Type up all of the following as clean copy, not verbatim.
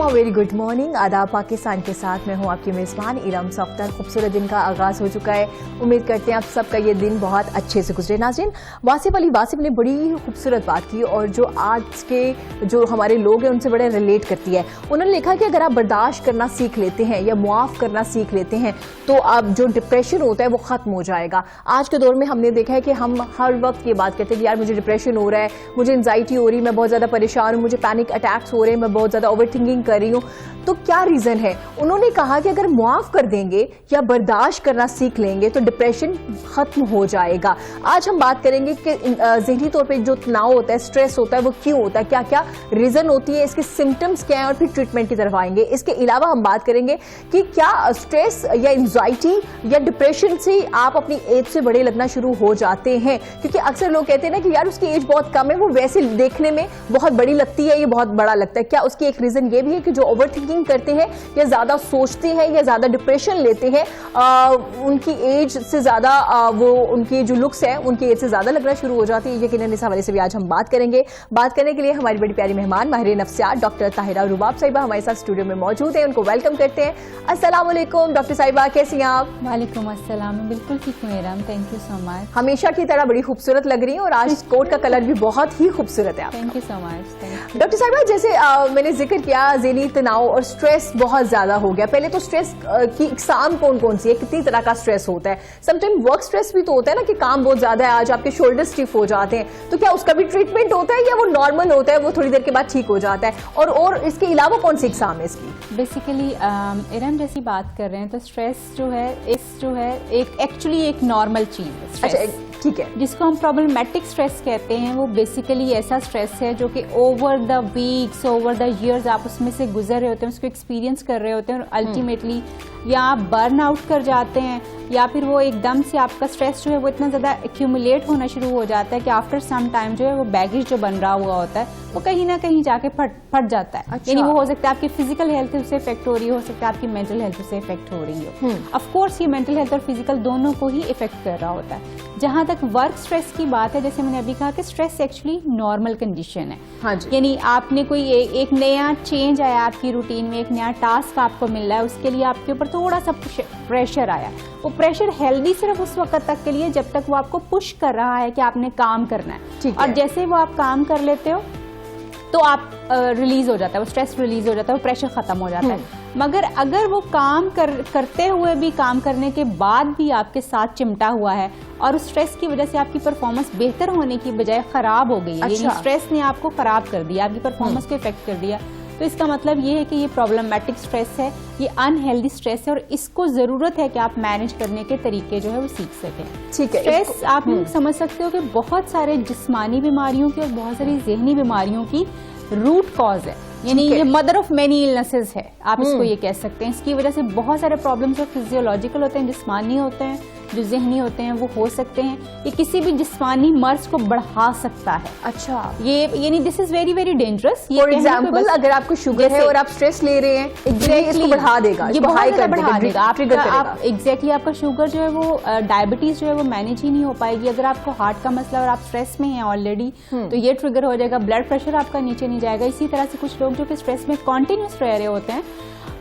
Very good morning. आदाब पाकिस्तान के साथ मैं हूं आपकी मेज़बान इरम सफ्तर। खूबसूरत दिन का आगाज़ हो चुका है। उम्मीद करते हैं आप सबका ये दिन बहुत अच्छे से गुजरे। नाज़रीन, वासिफ ने बड़ी ही खूबसूरत बात की और जो आज के जो हमारे लोग हैं उनसे बड़े रिलेट करती है। उन्होंने लिखा कि अगर आप बर्दाश्त करना सीख लेते हैं या मुआफ़ करना सीख लेते हैं तो अब जो डिप्रेशन होता है वो ख़त्म हो जाएगा। आज के दौर में हमने देखा है कि हम हर वक्त ये बात कहते हैं कि यार मुझे डिप्रेशन हो रहा है, मुझे एंजाइटी हो रही है, मैं बहुत ज़्यादा परेशान हूँ, मुझे पैनिक अटैक्स हो रहे हैं, मैं बहुत ज़्यादा ओवर थिंकिंग कर रही हूँ। तो क्या रीजन है? उन्होंने कहा कि अगर मुआफ कर देंगे या बर्दाश्त करना सीख लेंगे तो डिप्रेशन खत्म हो जाएगा। आज हम बात करेंगे कि ज़हनी तौर पे जो तनाव होता है, स्ट्रेस होता है, वो क्यों होता है, क्या क्या रीजन होती है, इसके सिम्टम्स क्या हैं और फिर ट्रीटमेंट की तरफ आएंगे। इसके अलावा हम बात करेंगे कि क्या स्ट्रेस या एंजाइटी या डिप्रेशन से आप अपनी एज से बड़े लगना शुरू हो जाते हैं। क्योंकि अक्सर लोग कहते हैं ना कि यार उसकी एज बहुत कम है, वो वैसे देखने में बहुत बड़ी लगती है, ये बहुत बड़ा लगता है। क्या उसकी एक रीजन ये भी है कि जो ओवर थिंकिंग करते हैं या ज्यादा सोचते हैं या ज्यादा डिप्रेशन लेते हैं, उनकी एज से ज्यादा वो उनकी जो लुक्स है उनकी एज से ज्यादा लगना शुरू हो जाती है। यकीनन इस हवाले से भी आज हम बात करेंगे। बात करने के लिए हमारी बड़ी प्यारी मेहमान माहिर नफ्सियात डॉक्टर ताहिरा रुबाब साहिबा हमारे साथ स्टूडियो में मौजूद है। उनको वेलकम करते हैं। अस्सलाम वालेकुम डॉक्टर साहिबा, कैसी हैं आप? वालेकुम अस्सलाम, बिल्कुल ठीक हूँ madam, thank you so much. हमेशा की तरह बड़ी खूबसूरत लग रही है और आज कोट का कलर भी बहुत ही खूबसूरत है। Thank you so much. Doctor साहिबा, जैसे मैंने जिक्र किया ज़हनी तनाव और स्ट्रेस बहुत ज्यादा हो गया। पहले तो स्ट्रेस की इकसाम कौन कौन सी है, कितनी तरह का स्ट्रेस होता है? समटाइम वर्क स्ट्रेस भी तो होता है ना कि काम बहुत ज्यादा है, आज आपके शोल्डर स्टिफ हो जाते हैं, तो क्या उसका भी ट्रीटमेंट होता है या वो नॉर्मल होता है, वो थोड़ी देर के बाद ठीक हो जाता है? और इसके अलावा कौन सी इकसाम है इसकी? बेसिकली इरम जैसी बात कर रहे हैं तो स्ट्रेस जो है एक एक्चुअली एक नॉर्मल चीज है। अच्छा, ठीक है। जिसको हम प्रॉब्लमैटिक स्ट्रेस कहते हैं, वो बेसिकली ऐसा स्ट्रेस है जो कि over the weeks, over the years आप उसमें से गुजर रहे होते हैं, उसको एक्सपीरियंस कर रहे होते हैं और अल्टीमेटली या आप बर्न आउट कर जाते हैं या फिर वो एकदम से आपका स्ट्रेस जो है वो इतना ज़्यादा एक्यूमुलेट होना शुरू हो जाता है कि आफ्टर सम टाइम जो है वो बैगेज जो बन रहा हुआ होता है वो कहीं ना कहीं जाके फट जाता है। अच्छा। यानी वो हो सकता है आपकी फिजिकल हेल्थ उससे इफेक्ट हो रही हो सकता है आपकी मेंटल हेल्थ उससे इफेक्ट हो रही हो। ऑफ कोर्स ये मेंटल हेल्थ और फिजिकल दोनों को ही इफेक्ट कर रहा होता है। जहां तक वर्क स्ट्रेस की बात है, जैसे मैंने अभी कहा कि स्ट्रेस एक्चुअली नॉर्मल कंडीशन है। हाँ जी। यानी आपने कोई एक नया चेंज आया आपकी रूटीन में, एक नया टास्क आपको मिल रहा है, उसके लिए आपके ऊपर थोड़ा सा प्रेशर आया। वो प्रेशर हेल्दी सिर्फ उस वक्त तक के लिए जब तक वो आपको पुश कर रहा है कि आपने काम करना है। और जैसे वो आप काम कर लेते हो तो आप रिलीज हो जाता है, वो स्ट्रेस रिलीज हो जाता है, वो प्रेशर खत्म हो जाता है। मगर अगर वो काम करते हुए भी, काम करने के बाद भी आपके साथ चिमटा हुआ है और उस स्ट्रेस की वजह से आपकी परफॉर्मेंस बेहतर होने की बजाय खराब हो गई है, अच्छा। यानी स्ट्रेस ने आपको खराब कर दिया, आपकी परफॉर्मेंस को इफेक्ट कर दिया, तो इसका मतलब ये है कि ये प्रॉब्लमैटिक स्ट्रेस है, ये अनहेल्दी स्ट्रेस है और इसको जरूरत है कि आप मैनेज करने के तरीके जो है वो सीख सकें। ठीक है। स्ट्रेस आप समझ सकते हो कि बहुत सारे जिस्मानी बीमारियों की और बहुत सारी ज़हनी बीमारियों की रूट कॉज है, यानी ये मदर ऑफ मेनी इलनेसेस है, आप इसको ये कह सकते हैं। इसकी वजह से बहुत सारे प्रॉब्लम्स जो फिजियोलॉजिकल होते हैं, जिस्मानी होते हैं, जो ज़हनी होते हैं, वो हो सकते हैं। ये किसी भी जिस्मानी मर्ज को बढ़ा सकता है। अच्छा, ये यानी this is very very dangerous. For example अगर आपको शुगर है और आप स्ट्रेस ले रहे हैं, इसको बढ़ा देगा, ये बहुत ज़्यादा बढ़ा देगा। आप एग्जैक्टली आपका शुगर जो है वो डायबिटीज जो है वो मैनेज ही नहीं हो पाएगी। अगर आपको हार्ट का मसला और आप स्ट्रेस में हैं ऑलरेडी तो ये ट्रिगर हो जाएगा, ब्लड प्रेशर आपका नीचे नहीं जाएगा। इसी तरह से कुछ लोग जो कि स्ट्रेस में कॉन्टिन्यूस रह रहे होते हैं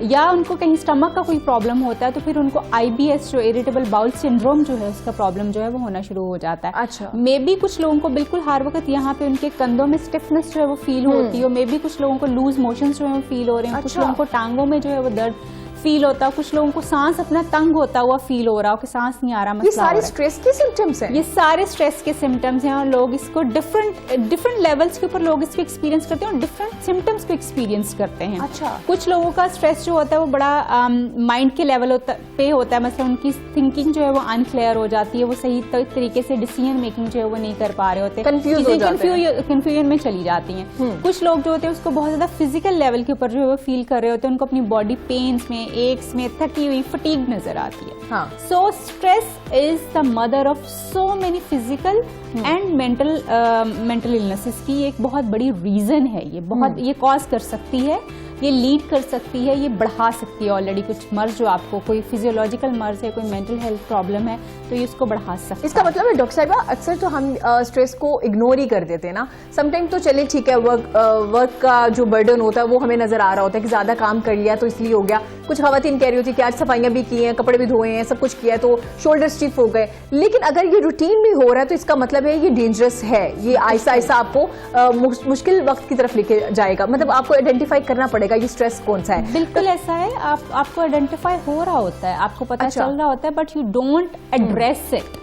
या उनको कहीं स्टमक का कोई प्रॉब्लम होता है तो फिर उनको IBS जो इरिटेबल बाउल सिंड्रोम जो है उसका प्रॉब्लम जो है वो होना शुरू हो जाता है। अच्छा। मे बी कुछ लोगों को बिल्कुल हर वक्त यहाँ पे उनके कंधों में स्टिफनेस जो है वो फील होती है, मे बी कुछ लोगों को लूज मोशंस जो है वो फील हो रहे हैं। अच्छा। कुछ लोगों को टांगों में जो है वो दर्द फील होता है, कुछ लोगों को सांस अपना तंग होता हुआ फील हो रहा हो कि सांस नहीं आ रहा। ये सारे स्ट्रेस के सिम्टम्स हैं। ये सारे स्ट्रेस के सिम्टम्स हैं और लोग इसको डिफरेंट लेवल्स के ऊपर लोग इसको एक्सपीरियंस करते हैं और डिफरेंट सिम्टम्स को एक्सपीरियंस करते हैं। अच्छा। कुछ लोगों का स्ट्रेस जो होता है वो बड़ा माइंड के लेवल पे होता है, मतलब उनकी थिंकिंग जो है वो अनक्लियर हो जाती है, वो सही तरीके से डिसीजन मेकिंग जो है वो नहीं कर पा रहे होते, कंफ्यूजन में चली जाती हैं। कुछ लोग जो होते हैं उसको बहुत ज्यादा फिजिकल लेवल के ऊपर जो है वो फील कर रहे होते हैं, उनको अपनी बॉडी पेन्स में, एक्स में थकी हुई, फटीग नजर आती है। So stress is the mother of so many physical and mental illnesses की एक बहुत बड़ी रीजन है, ये बहुत ये कॉज कर सकती है ये लीड कर सकती है, ये बढ़ा सकती है ऑलरेडी कुछ मर्ज जो आपको कोई फिजियोलॉजिकल मर्ज है, कोई मेंटल हेल्थ प्रॉब्लम है, तो ये उसको बढ़ा सकता है। इसका मतलब है डॉक्टर साहिबा अक्सर तो हम स्ट्रेस को इग्नोर ही कर देते हैं ना। समटाइम तो चले ठीक है, वर्क का जो बर्डन होता है वो हमें नजर आ रहा होता है कि ज्यादा काम कर लिया तो इसलिए हो गया। कुछ खवातीन कह रही होती है कि आज सफाइयां भी की हैं, कपड़े भी धोए हैं, सब कुछ किया है तो शोल्डर स्टिफ हो गए। लेकिन अगर ये रूटीन में हो रहा है तो इसका मतलब है ये डेंजरस है, ये आहिस्ता आहिस्ता आपको मुश्किल वक्त की तरफ लेके जाएगा। मतलब आपको आइडेंटिफाई करना पड़ेगा ये स्ट्रेस कौन सा है। बिल्कुल ऐसा है, आपको आइडेंटिफाई हो रहा होता है, आपको पता चल रहा होता है, but you don't address it.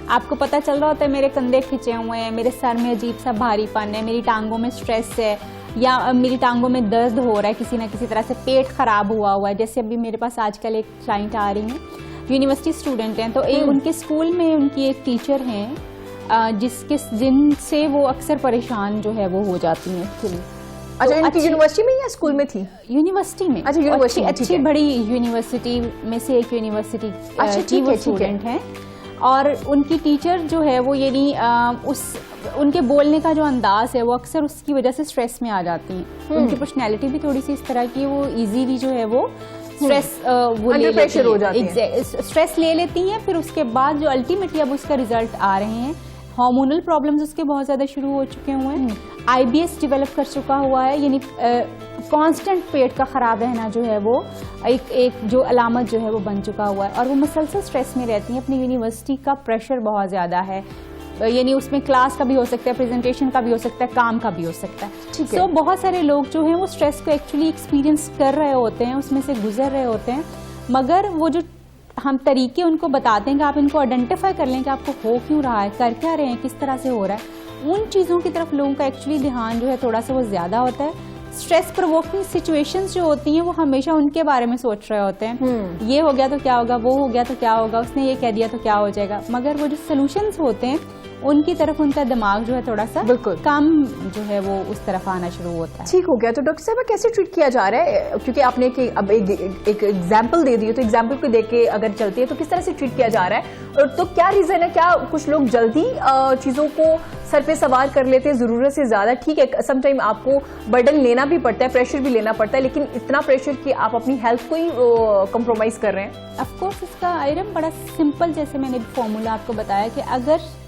आपको पता चल रहा होता है मेरे कंधे खिंचे हुए हैं, मेरे सर में अजीब सा भारीपन है, मेरी टांगों में स्ट्रेस है, या मेरी टांगों में दर्द हो रहा है किसी ना किसी तरह से, पेट खराब हुआ है। जैसे अभी मेरे पास आजकल एक क्लाइंट आ रही हैं, यूनिवर्सिटी स्टूडेंट हैं, तो एक उनके स्कूल में उनकी एक टीचर हैं जिनसे वो अक्सर परेशान जो है वो हो जाती हैं एक्चुअली। अच्छा, इनकी यूनिवर्सिटी में या स्कूल में थी? यूनिवर्सिटी में। अच्छा, यूनिवर्सिटी अच्छी बड़ी यूनिवर्सिटी में से एक यूनिवर्सिटी की वो स्टूडेंट हैं, और उनकी टीचर जो है वो यानी उनके बोलने का जो अंदाज है वो अक्सर उसकी वजह से स्ट्रेस में आ जाती हैं। उनकी पर्सनैलिटी भी थोड़ी सी इस तरह की, वो इजीली जो है वो स्ट्रेस वो ले लेती हो जाती है, स्ट्रेस ले लेती हैं। फिर उसके बाद जो अल्टीमेटली अब उसका रिजल्ट आ रहे हैं, हार्मोनल प्रॉब्लम्स उसके बहुत ज़्यादा शुरू हो चुके हुए हैं, IBS डेवलप कर चुका हुआ है, यानी कांस्टेंट पेट का ख़राब रहना जो है वो एक जो अलामत जो है वो बन चुका हुआ है, और वो मुसलसल स्ट्रेस में रहती हैं। अपनी यूनिवर्सिटी का प्रेशर बहुत ज़्यादा है, यानी उसमें क्लास का भी हो सकता है, प्रेजेंटेशन का भी हो सकता है, काम का भी हो सकता है। तो बहुत सारे लोग जो हैं वो स्ट्रेस को एक्चुअली एक्सपीरियंस कर रहे होते हैं, उसमें से गुजर रहे होते हैं, मगर वो जो हम तरीके उनको बताते हैं कि आप इनको आइडेंटिफाई कर लें कि आपको हो क्यों रहा है, कर क्या रहे हैं, किस तरह से हो रहा है, उन चीज़ों की तरफ लोगों का एक्चुअली ध्यान जो है थोड़ा सा वो ज़्यादा होता है। स्ट्रेस प्रोवोकिंग सिचुएशंस जो होती हैं वो हमेशा उनके बारे में सोच रहे होते हैं, ये हो गया तो क्या होगा, वो हो गया तो क्या होगा, उसने ये कह दिया तो क्या हो जाएगा, मगर वो जो सोल्यूशंस होते हैं उनकी तरफ उनका दिमाग जो है थोड़ा सा कम जो है वो उस तरफ आना शुरू होता है। ठीक हो गया। तो डॉक्टर साहब कैसे ट्रीट किया जा रहा है, क्योंकि आपने अब एक एग्जाम्पल दे दी है, तो एग्जाम्पल को देख के अगर चलती है तो किस तरह से ट्रीट किया जा रहा है, और तो क्या रीजन है, क्या कुछ लोग जल्दी चीजों को सर पे सवार कर लेते हैं जरूरत से ज्यादा? ठीक है, समटाइम आपको बर्डन लेना भी पड़ता है, प्रेशर भी लेना पड़ता है, लेकिन इतना प्रेशर कि आप अपनी हेल्थ को ही कॉम्प्रोमाइज कर रहे हैं। ऑफ कोर्स इसका आइटम बड़ा सिंपल, जैसे मैंने फॉर्मूला आपको बताया कि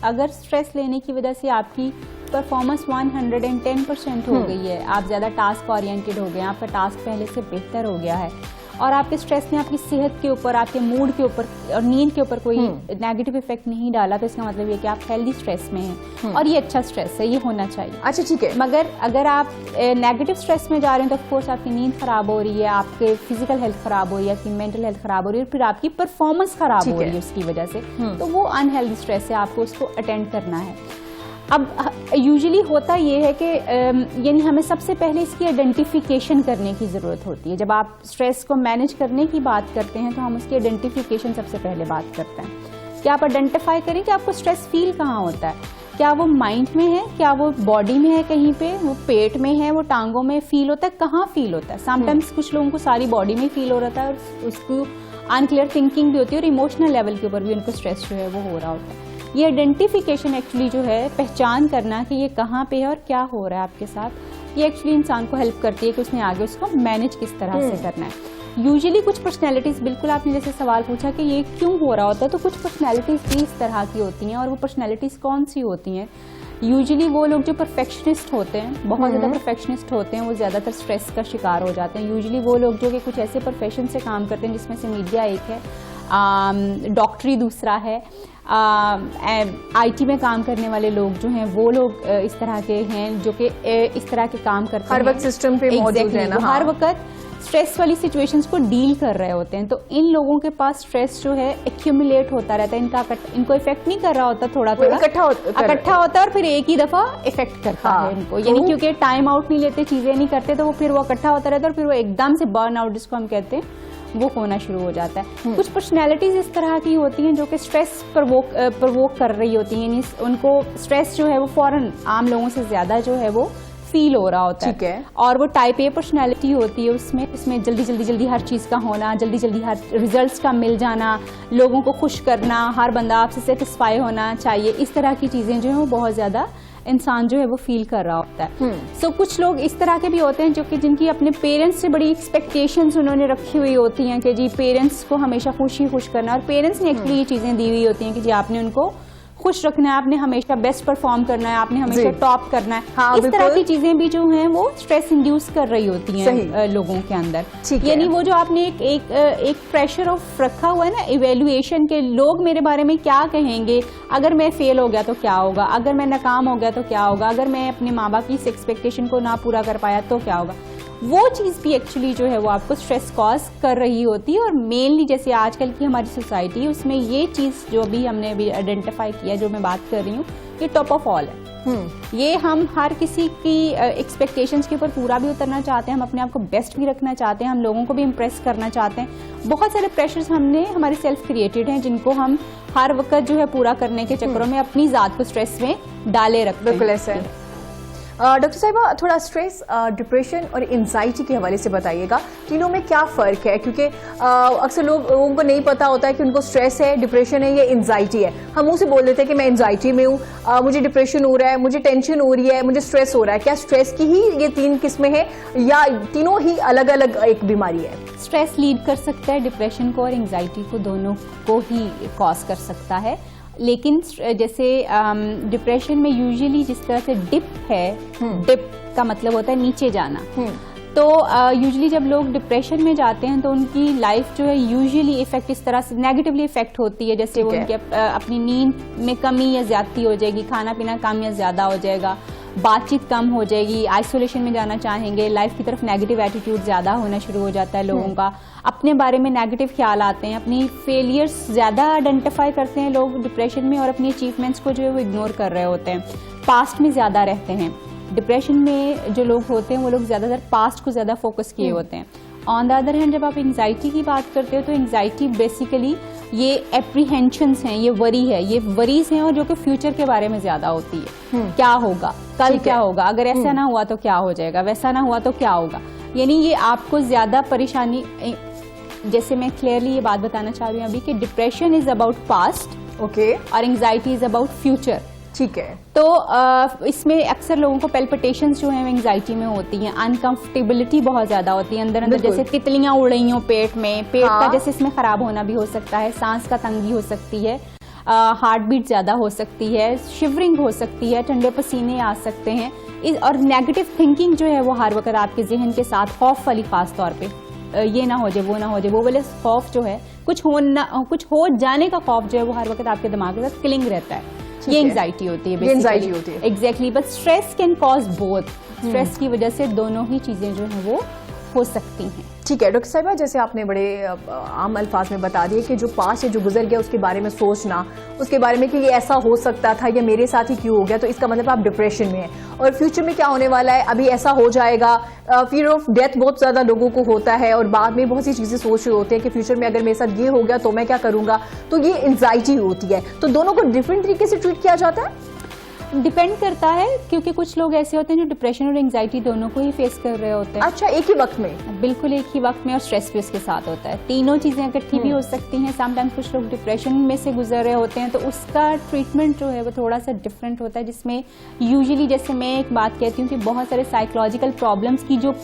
अगर स्ट्रेस लेने की वजह से आपकी परफॉर्मेंस 110% हो गई है, आप ज़्यादा टास्क ओरिएंटेड हो गए, आपका टास्क पहले से बेहतर हो गया है, और आपके स्ट्रेस ने आपकी सेहत के ऊपर, आपके मूड के ऊपर और नींद के ऊपर कोई नेगेटिव इफेक्ट नहीं डाला, तो इसका मतलब ये कि आप हेल्दी स्ट्रेस में हैं, और ये अच्छा स्ट्रेस है, ये होना चाहिए। अच्छा, ठीक है। मगर अगर आप नेगेटिव स्ट्रेस में जा रहे हैं तो ऑफकोर्स आपकी नींद खराब हो रही है, आपके फिजिकल हेल्थ खराब हो रही है, आपकी मेंटल हेल्थ खराब हो रही है, फिर आपकी परफॉर्मेंस खराब हो रही है उसकी वजह से, तो वो अनहेल्दी स्ट्रेस है, आपको उसको अटेंड करना है। अब यूजुअली होता ये है कि यानी हमें सबसे पहले इसकी आइडेंटिफिकेशन करने की ज़रूरत होती है। जब आप स्ट्रेस को मैनेज करने की बात करते हैं तो हम उसकी आइडेंटिफिकेशन सबसे पहले बात करते हैं कि आप आइडेंटिफाई करें कि आपको स्ट्रेस फील कहाँ होता है, क्या वो माइंड में है, क्या वो बॉडी में है, कहीं पे वो पेट में है, वो टांगों में फील होता है, कहाँ फील होता है। समटाइम्स कुछ लोगों को सारी बॉडी में फील हो रहा है, और उसको अनक्लियर थिंकिंग भी होती है, और इमोशनल लेवल के ऊपर भी उनको स्ट्रेस जो है वो हो रहा होता है। ये आइडेंटिफिकेशन एक्चुअली जो है, पहचान करना कि ये कहाँ पे है और क्या हो रहा है आपके साथ, ये एक्चुअली इंसान को हेल्प करती है कि उसने आगे उसको मैनेज किस तरह से करना है। यूजुअली कुछ पर्सनैलिटीज़, बिल्कुल आपने जैसे सवाल पूछा कि ये क्यों हो रहा होता है, तो कुछ पर्सनैलिटीज़ भी इस तरह की होती हैं, और वो पर्सनैलिटीज़ कौन सी होती हैं? यूजुअली वो लोग जो परफेक्शनिस्ट होते हैं, बहुत ज़्यादा परफेक्शनिस्ट होते हैं, वो ज़्यादातर स्ट्रेस का शिकार हो जाते हैं। यूजुअली वो लोग जो कि कुछ ऐसे प्रोफेशन से काम करते हैं जिसमें से मीडिया एक है, डॉक्टरी दूसरा है, IT में काम करने वाले लोग जो हैं वो लोग इस तरह के हैं जो कि इस तरह के काम करते हैं, हर वक्त सिस्टम पे मौजूद रहना, हर वक्त स्ट्रेस वाली सिचुएशंस को डील कर रहे होते हैं। तो इन लोगों के पास स्ट्रेस जो है एक्यूमुलेट होता रहता है, इनको इफेक्ट नहीं कर रहा होता, थोड़ा थोड़ा इकट्ठा होता है और फिर एक ही दफा इफेक्ट करता है इनको, यानी क्योंकि टाइम आउट नहीं लेते, चीजें नहीं करते, तो वो फिर वो इकट्ठा होता रहता है, और फिर वो एकदम से बर्न आउट जिसको हम कहते हैं वो होना शुरू हो जाता है। कुछ पर्सनैलिटीज इस तरह की होती हैं जो कि स्ट्रेस प्रवोक कर रही होती हैं, यानी उनको स्ट्रेस जो है वो फौरन आम लोगों से ज्यादा जो है वो फील हो रहा होता है। और वो टाइप ए पर्सनैलिटी होती है, उसमें जल्दी हर चीज़ का होना, जल्दी हर रिजल्ट्स का मिल जाना, लोगों को खुश करना, हर बंदा आपसे सेटिस्फाई होना चाहिए, इस तरह की चीज़ें जो हैं वो बहुत ज़्यादा इंसान जो है वो फील कर रहा होता है। सो कुछ लोग इस तरह के भी होते हैं जो कि जिनकी अपने पेरेंट्स से बड़ी एक्सपेक्टेशंस उन्होंने रखी हुई होती हैं कि जी पेरेंट्स को हमेशा खुश करना, और पेरेंट्स ने एक्चुअली ये चीजें दी हुई होती हैं कि जी आपने उनको खुश रखना है, आपने हमेशा बेस्ट परफॉर्म करना है, आपने हमेशा टॉप करना है। हाँ, इस तरह की चीजें भी जो हैं वो स्ट्रेस इंड्यूस कर रही होती हैं लोगों के अंदर। यानी वो जो आपने एक प्रेशर ऑफ रखा हुआ है ना इवेल्युएशन के, लोग मेरे बारे में क्या कहेंगे, अगर मैं फेल हो गया तो क्या होगा, अगर मैं नाकाम हो गया तो क्या होगा, अगर मैं अपने माँ बाप की इस एक्सपेक्टेशन को ना पूरा कर पाया तो क्या होगा, वो चीज़ भी एक्चुअली जो है वो आपको स्ट्रेस कॉज कर रही होती है। और मेनली जैसे आजकल की हमारी सोसाइटी है उसमें ये चीज़ जो भी हमने अभी आइडेंटिफाई किया, जो मैं बात कर रही हूँ, ये टॉप ऑफ ऑल है। ये हम हर किसी की एक्सपेक्टेशंस के ऊपर पूरा भी उतरना चाहते हैं, हम अपने आप को बेस्ट भी रखना चाहते हैं, हम लोगों को भी इम्प्रेस करना चाहते हैं। बहुत सारे प्रेशर्स हमने हमारे सेल्फ क्रिएटेड हैं जिनको हम हर वक्त जो है पूरा करने के चक्करों में अपनी ज़ात को स्ट्रेस में डाले रखते हैं। बिल्कुल ऐसा है। डॉक्टर साहिबा, थोड़ा स्ट्रेस, डिप्रेशन और एंजाइटी के हवाले से बताइएगा, तीनों में क्या फ़र्क है? क्योंकि अक्सर लोगों को नहीं पता होता है कि उनको स्ट्रेस है, डिप्रेशन है या एंजाइटी है। हम मुंह से बोल देते हैं कि मैं एंजाइटी में हूँ, मुझे डिप्रेशन हो रहा है, मुझे टेंशन हो रही है, मुझे स्ट्रेस हो रहा है। क्या स्ट्रेस की ही ये 3 किस्में हैं या तीनों ही अलग अलग एक बीमारी है? स्ट्रेस लीड कर सकता है डिप्रेशन को और एंजाइटी को, दोनों को ही कॉज कर सकता है। लेकिन जैसे डिप्रेशन में यूजुअली जिस तरह से डिप है, डिप का मतलब होता है नीचे जाना, तो यूजुअली जब लोग डिप्रेशन में जाते हैं तो उनकी लाइफ जो है यूजुअली इफेक्ट इस तरह से नेगेटिवली इफेक्ट होती है। जैसे वो उनके अपनी नींद में कमी या ज्यादती हो जाएगी, खाना पीना कम या ज्यादा हो जाएगा, बातचीत कम हो जाएगी, आइसोलेशन में जाना चाहेंगे, लाइफ की तरफ नेगेटिव एटीट्यूड ज़्यादा होना शुरू हो जाता है लोगों का, अपने बारे में नेगेटिव ख्याल आते हैं, अपनी फेलियर्स ज़्यादा आइडेंटिफाई करते हैं लोग डिप्रेशन में, और अपनी अचीवमेंट्स को जो है वो इग्नोर कर रहे होते हैं, पास्ट में ज़्यादा रहते हैं। डिप्रेशन में जो लोग होते हैं वो लोग ज़्यादातर पास्ट को ज़्यादा फोकस किए होते हैं। ऑन द अदर हैंड जब आप एंजाइटी की बात करते हो तो एंजाइटी बेसिकली ये एप्रीहेंशंस हैं, ये वरी है, ये वरीज हैं और जो कि फ्यूचर के बारे में ज्यादा होती है। क्या होगा कल, क्या होगा, अगर ऐसा ना हुआ तो क्या हो जाएगा, वैसा ना हुआ तो क्या होगा। यानी ये आपको ज्यादा परेशानी, जैसे मैं क्लियरली ये बात बताना चाह रही हूँ अभी कि depression is about past, okay, और एंजाइटी इज अबाउट फ्यूचर। ठीक है। तो इसमें अक्सर लोगों को पेल्पिटेशंस जो है एंजाइटी में होती हैं, अनकंफर्टेबिलिटी बहुत ज्यादा होती है अंदर अंदर, जैसे तितलियां उड़ रही हो पेट में, पेट का जैसे इसमें खराब होना भी हो सकता है, सांस का तंगी हो सकती है, हार्ट बीट ज्यादा हो सकती है, शिवरिंग हो सकती है, ठंडे पसीने आ सकते हैं, और नेगेटिव थिंकिंग जो है वो हर वक्त आपके जहन के साथ, खौफ वाली खास तौर पे, ये ना हो जाए, वो ना हो जाए, वो वाले खौफ जो है, कुछ हो जाने का खौफ जो है वो हर वक्त आपके दिमाग के साथ किलिंग रहता है। ये एंजाइटी होती है, एंजाइटी होती है। Exactly, but stress can cause both. Stress की वजह से दोनों ही चीजें जो है वो हो सकती हैं। ठीक है डॉक्टर साहिबा, जैसे आपने बड़े आम अल्फाज में बता दिए कि जो पास्ट है, जो गुजर गया, उसके बारे में सोचना, उसके बारे में कि ये ऐसा हो सकता था, ये मेरे साथ ही क्यों हो गया, तो इसका मतलब आप डिप्रेशन में हैं। और फ्यूचर में क्या होने वाला है, अभी ऐसा हो जाएगा, फियर ऑफ डेथ बहुत ज़्यादा लोगों को होता है, और बाद में बहुत सी चीज़ें सोच रहे होते हैं कि फ्यूचर में अगर मेरे साथ ये हो गया तो मैं क्या करूँगा, तो ये एंजाइटी होती है। तो दोनों को डिफरेंट तरीके से ट्रीट किया जाता है? डिपेंड करता है, क्योंकि कुछ लोग ऐसे होते हैं जो डिप्रेशन और एंजाइटी दोनों को ही फेस कर रहे होते हैं। अच्छा, एक ही वक्त में? बिल्कुल एक ही वक्त में, और स्ट्रेस भी उसके साथ होता है। तीनों चीजें इकट्ठी भी हो सकती हैं। समटाइम्स कुछ लोग डिप्रेशन में से गुजर रहे होते हैं तो उसका ट्रीटमेंट जो है वो थोड़ा सा डिफरेंट होता है, जिसमें यूजुअली, जैसे मैं एक बात कहती हूँ कि बहुत सारे साइकोलॉजिकल प्रॉब्लम्स की जो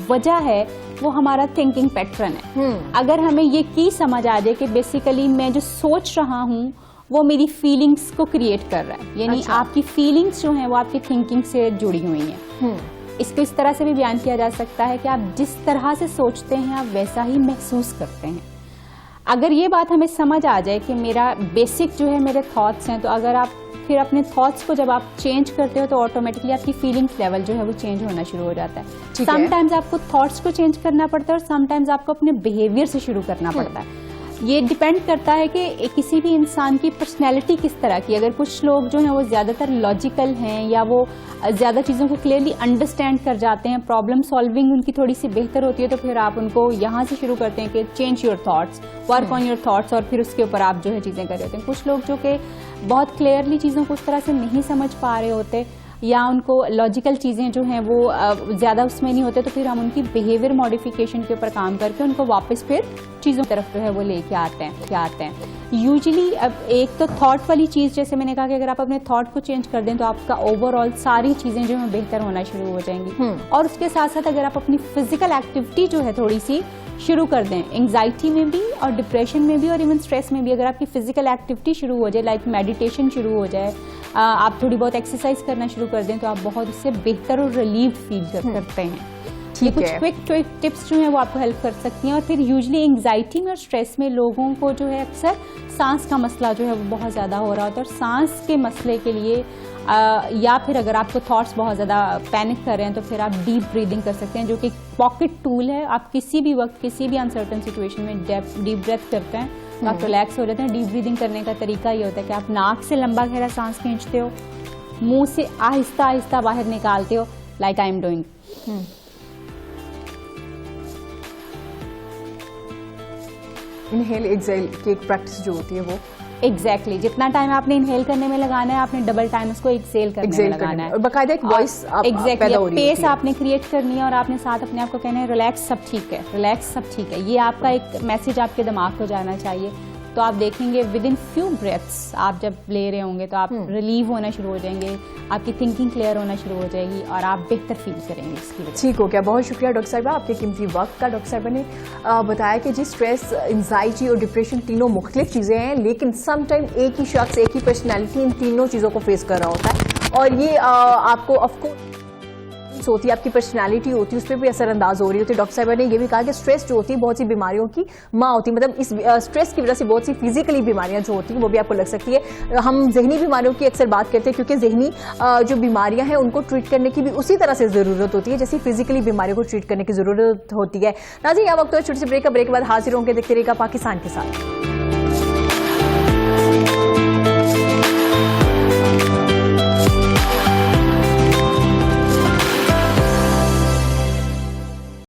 वजह है वो हमारा थिंकिंग पैटर्न है। अगर हमें ये की समझ आ जाए कि बेसिकली मैं जो सोच रहा हूँ वो मेरी फीलिंग्स को क्रिएट कर रहा है, यानी आपकी फीलिंग्स जो हैं वो आपकी थिंकिंग से जुड़ी हुई हैं। इसको इस तरह से भी बयान किया जा सकता है कि आप जिस तरह से सोचते हैं आप वैसा ही महसूस करते हैं। अगर ये बात हमें समझ आ जाए कि मेरा बेसिक जो है मेरे थॉट्स हैं, तो अगर आप फिर अपने थॉट्स को जब आप चेंज करते हो तो ऑटोमेटिकली आपकी फीलिंग्स लेवल जो है वो चेंज होना शुरू हो जाता है। समटाइम्स आपको थॉट्स को चेंज करना पड़ता है और समटाइम्स आपको अपने बिहेवियर से शुरू करना पड़ता है। ये डिपेंड करता है कि किसी भी इंसान की पर्सनैलिटी किस तरह की। अगर कुछ लोग जो हैं वो ज़्यादातर लॉजिकल हैं या वो ज़्यादा चीज़ों को क्लियरली अंडरस्टैंड कर जाते हैं, प्रॉब्लम सॉल्विंग उनकी थोड़ी सी बेहतर होती है, तो फिर आप उनको यहाँ से शुरू करते हैं कि change your thoughts, work on your thoughts, और फिर उसके ऊपर आप जो है चीज़ें कर रहे होते हैं। कुछ लोग जो कि बहुत क्लियरली चीज़ों को उस तरह से नहीं समझ पा रहे होते, या उनको लॉजिकल चीज़ें जो हैं वो ज़्यादा उसमें नहीं होते, तो फिर हम उनकी बिहेवियर मॉडिफिकेशन के ऊपर काम करके उनको वापस फिर चीज़ों की तरफ जो है वो लेके आते हैं। यूजुअली अब एक तो थॉट वाली चीज़, जैसे मैंने कहा कि अगर आप अपने थॉट को चेंज कर दें तो आपका ओवरऑल सारी चीज़ें जो हैं बेहतर होना शुरू हो जाएंगी। और उसके साथ साथ अगर आप अपनी फिजिकल एक्टिविटी जो है थोड़ी सी शुरू कर दें, एंग्जाइटी में भी और डिप्रेशन में भी और इवन स्ट्रेस में भी, अगर आपकी फिजिकल एक्टिविटी शुरू हो जाए, लाइक मेडिटेशन शुरू हो जाए, आप थोड़ी बहुत एक्सरसाइज करना शुरू कर दें, तो आप बहुत उससे बेहतर और रिलीव्ड फील करते हैं। ये कुछ क्विक टिप्स जो हैं वो आपको हेल्प कर सकती हैं। और फिर यूजुअली एंग्जाइटी में और स्ट्रेस में लोगों को जो है अक्सर सांस का मसला जो है वो बहुत ज़्यादा हो रहा होता है, और सांस के मसले के लिए या फिर अगर आपको थॉट्स बहुत ज़्यादा पैनिक कर रहे हैं तो फिर आप डीप ब्रीदिंग कर सकते हैं, जो कि पॉकेट टूल है। आप किसी भी वक्त किसी भी अनसर्टन सिचुएशन में डीप ब्रेथ करते हैं तो आप रिलैक्स हो जाते हैं। डीप ब्रीदिंग करने का तरीका ये होता है कि आप नाक से लंबा गहरा सांस खींचते हो, मुंह से आहिस्ता आहिस्ता बाहर निकालते हो, like I am doing. Inhale exhale की एक प्रैक्टिस जो होती है वो एग्जैक्टली जितना टाइम आपने इनहेल करने में लगाना है, आपने डबल टाइम उसको एक्सहेल करने में लगाना है। और बाकायदा एक वॉइस पैदा हो रही है, पेस आपने क्रिएट करनी है और आपने साथ अपने आप को कहना है रिलैक्स, सब ठीक है, रिलैक्स, सब ठीक है। ये आपका एक मैसेज आपके दिमाग को जाना चाहिए। तो आप देखेंगे विद इन फ्यू ब्रेथ्स आप जब ले रहे होंगे तो आप रिलीव होना शुरू हो जाएंगे, आपकी थिंकिंग क्लियर होना शुरू हो जाएगी और आप बेहतर फील करेंगे इसकी वजह से। ठीक हो गया, बहुत शुक्रिया डॉक्टर साहिबा आपके कीमती वक्त का। डॉक्टर साहिबा ने बताया कि जी स्ट्रेस, एंजाइटी और डिप्रेशन तीनों मुख्तलिफ चीज़ें हैं, लेकिन सम टाइम एक ही शख्स, एक ही पर्सनैलिटी इन तीनों चीज़ों को फेस कर रहा होता है, और ये आपको ऑफकोर्स होती है, आपकी पर्सनालिटी होती है, उस पर भी असरअंदाज हो रही होती है। डॉक्टर साहिबा ने ये भी कहा कि स्ट्रेस जो होती है बहुत सी बीमारियों की माँ होती है, मतलब इस स्ट्रेस की वजह से बहुत सी फिजिकली बीमारियां जो होती हैं वो भी आपको लग सकती है। हम जहनी बीमारियों की अक्सर बात करते हैं क्योंकि जहनी जो बीमारियां हैं उनको ट्रीट करने की भी उसी तरह से ज़रूरत होती है जैसे फिजिकली बीमारियों को ट्रीट करने की ज़रूरत होती है। नाज़रीन, यहाँ वक्त छोटे से ब्रेक का, ब्रेक के बाद हाजिर होंगे, देखते रहिएगा पाकिस्तान के साथ।